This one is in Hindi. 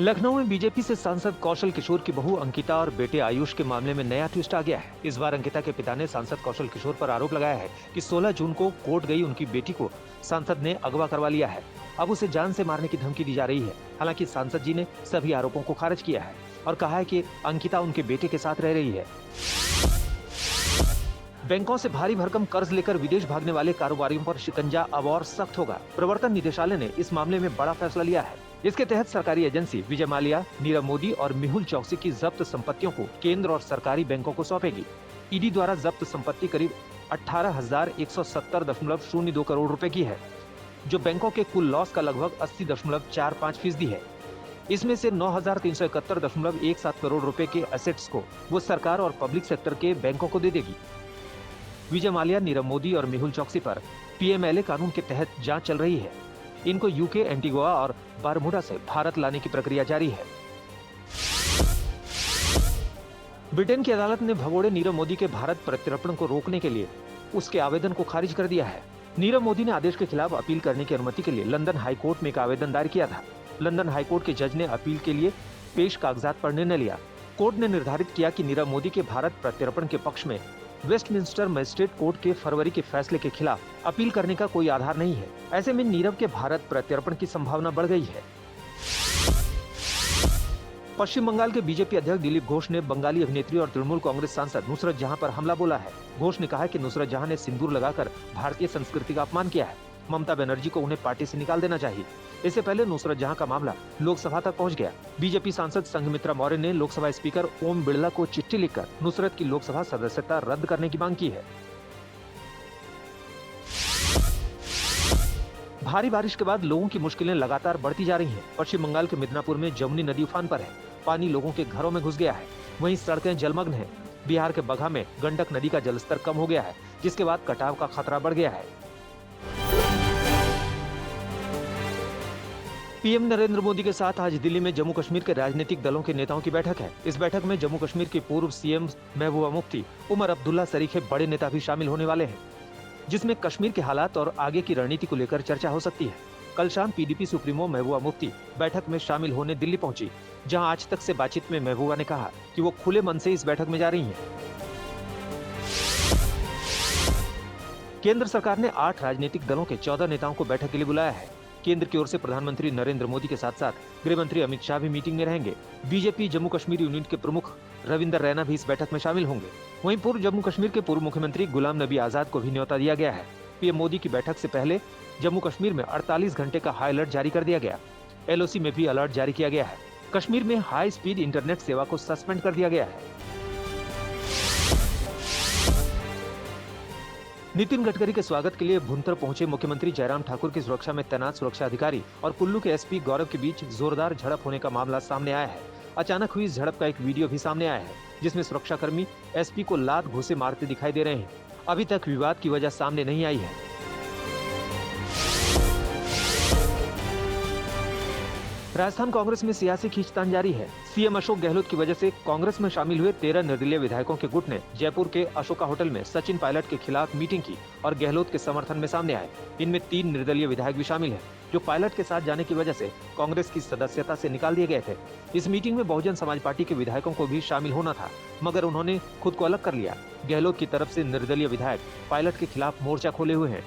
लखनऊ में बीजेपी से सांसद कौशल किशोर की बहू अंकिता और बेटे आयुष के मामले में नया ट्विस्ट आ गया है। इस बार अंकिता के पिता ने सांसद कौशल किशोर पर आरोप लगाया है कि 16 जून को कोर्ट गई उनकी बेटी को सांसद ने अगवा करवा लिया है। अब उसे जान से मारने की धमकी दी जा रही है। हालांकि सांसद जी ने सभी आरोपों को खारिज किया है और कहा है कि अंकिता उनके बेटे के साथ रह रही है। बैंकों से भारी भरकम कर्ज लेकर विदेश भागने वाले कारोबारियों पर शिकंजा अब और सख्त होगा। प्रवर्तन निदेशालय ने इस मामले में बड़ा फैसला लिया है। इसके तहत सरकारी एजेंसी विजय माल्या, नीरव मोदी और मेहुल चौकसी की जब्त संपत्तियों को केंद्र और सरकारी बैंकों को सौंपेगी। ईडी द्वारा जब्त संपत्ति करीब 18,170.02 करोड़ रुपए की है, जो बैंकों के कुल लॉस का लगभग 80.45% है। इसमें से 9,371.17 करोड़ रुपए के एसेट्स को वो सरकार और पब्लिक सेक्टर के बैंकों को दे देगी। विजय माल्या, नीरव मोदी और मेहुल चौकसी पर पीएमएलए कानून के तहत जांच चल रही है। इनको यूके, एंटीगुआ और बारमूडा से भारत लाने की प्रक्रिया जारी है। ब्रिटेन की अदालत ने भगोड़े नीरव मोदी के भारत प्रत्यर्पण को रोकने के लिए उसके आवेदन को खारिज कर दिया है। नीरव मोदी ने आदेश के खिलाफ अपील करने की अनुमति के लिए लंदन हाईकोर्ट में एक आवेदन दायर किया था। लंदन हाईकोर्ट के जज ने अपील के लिए पेश कागजात पर निर्णय लिया। कोर्ट ने निर्धारित किया कि नीरव मोदी के भारत प्रत्यर्पण के पक्ष में वेस्टमिंस्टर मजिस्ट्रेट कोर्ट के फरवरी के फैसले के खिलाफ अपील करने का कोई आधार नहीं है। ऐसे में नीरव के भारत प्रत्यर्पण की संभावना बढ़ गई है। पश्चिम बंगाल के बीजेपी अध्यक्ष दिलीप घोष ने बंगाली अभिनेत्री और तृणमूल कांग्रेस सांसद नुसरत जहां पर हमला बोला है। घोष ने कहा कि नुसरत जहां ने सिंदूर लगाकर भारतीय संस्कृति का अपमान किया है। ममता बनर्जी को उन्हें पार्टी से निकाल देना चाहिए। इससे पहले नुसरत जहां का मामला लोकसभा तक पहुंच गया। बीजेपी सांसद संघमित्रा मौर्य ने लोकसभा स्पीकर ओम बिड़ला को चिट्ठी लिखकर नुसरत की लोकसभा सदस्यता रद्द करने की मांग की है। भारी बारिश के बाद लोगों की मुश्किलें लगातार बढ़ती जा रही हैं। पश्चिम बंगाल के मिदनापुर में जमुनी नदी उफान पर है। पानी लोगों के घरों में घुस गया है। वहीं सड़कें जलमग्न हैं। बिहार के बगहा में गंडक नदी का जलस्तर कम हो गया है, जिसके बाद कटाव का खतरा बढ़ गया है। पीएम नरेंद्र मोदी के साथ आज दिल्ली में जम्मू कश्मीर के राजनीतिक दलों के नेताओं की बैठक है। इस बैठक में जम्मू कश्मीर के पूर्व सीएम महबूबा मुफ्ती, उमर अब्दुल्ला सरीखे बड़े नेता भी शामिल होने वाले हैं, जिसमें कश्मीर के हालात और आगे की रणनीति को लेकर चर्चा हो सकती है। कल शाम पीडीपी सुप्रीमो महबूबा मुफ्ती बैठक में शामिल होने दिल्ली पहुंची, जहां आज तक से बातचीत में महबूबा ने कहा कि वो खुले मन से इस बैठक में जा रही हैं। केंद्र सरकार ने 8 राजनीतिक दलों के 14 नेताओं को बैठक के लिए बुलाया है। केंद्र की ओर से प्रधानमंत्री नरेंद्र मोदी के साथ साथ गृह मंत्री अमित शाह भी मीटिंग में रहेंगे। बीजेपी जम्मू कश्मीर यूनिट के प्रमुख रविंदर रैना भी इस बैठक में शामिल होंगे। वहीं पूर्व जम्मू कश्मीर के पूर्व मुख्यमंत्री गुलाम नबी आजाद को भी न्योता दिया गया है। पीएम मोदी की बैठक से पहले जम्मू कश्मीर में 48 घंटे का हाई अलर्ट जारी कर दिया गया। एलओसी में भी अलर्ट जारी किया गया है। कश्मीर में हाई स्पीड इंटरनेट सेवा को सस्पेंड कर दिया गया है। नितिन गडकरी के स्वागत के लिए भुंतर पहुंचे मुख्यमंत्री जयराम ठाकुर की सुरक्षा में तैनात सुरक्षा अधिकारी और कुल्लू के एसपी गौरव के बीच जोरदार झड़प होने का मामला सामने आया है। अचानक हुई इस झड़प का एक वीडियो भी सामने आया है, जिसमें सुरक्षाकर्मी एसपी को लात घूंसे मारते दिखाई दे रहे हैं। अभी तक विवाद की वजह सामने नहीं आई है। राजस्थान कांग्रेस में सियासी खींचतान जारी है। सीएम अशोक गहलोत की वजह से कांग्रेस में शामिल हुए 13 निर्दलीय विधायकों के गुट ने जयपुर के अशोका होटल में सचिन पायलट के खिलाफ मीटिंग की और गहलोत के समर्थन में सामने आए। इनमें 3 निर्दलीय विधायक भी शामिल हैं, जो पायलट के साथ जाने की वजह से कांग्रेस की सदस्यता से निकाल दिए गए थे। इस मीटिंग में बहुजन समाज पार्टी के विधायकों को भी शामिल होना था, मगर उन्होंने खुद को अलग कर लिया। गहलोत की तरफ से निर्दलीय विधायक पायलट के खिलाफ मोर्चा खोले हुए हैं।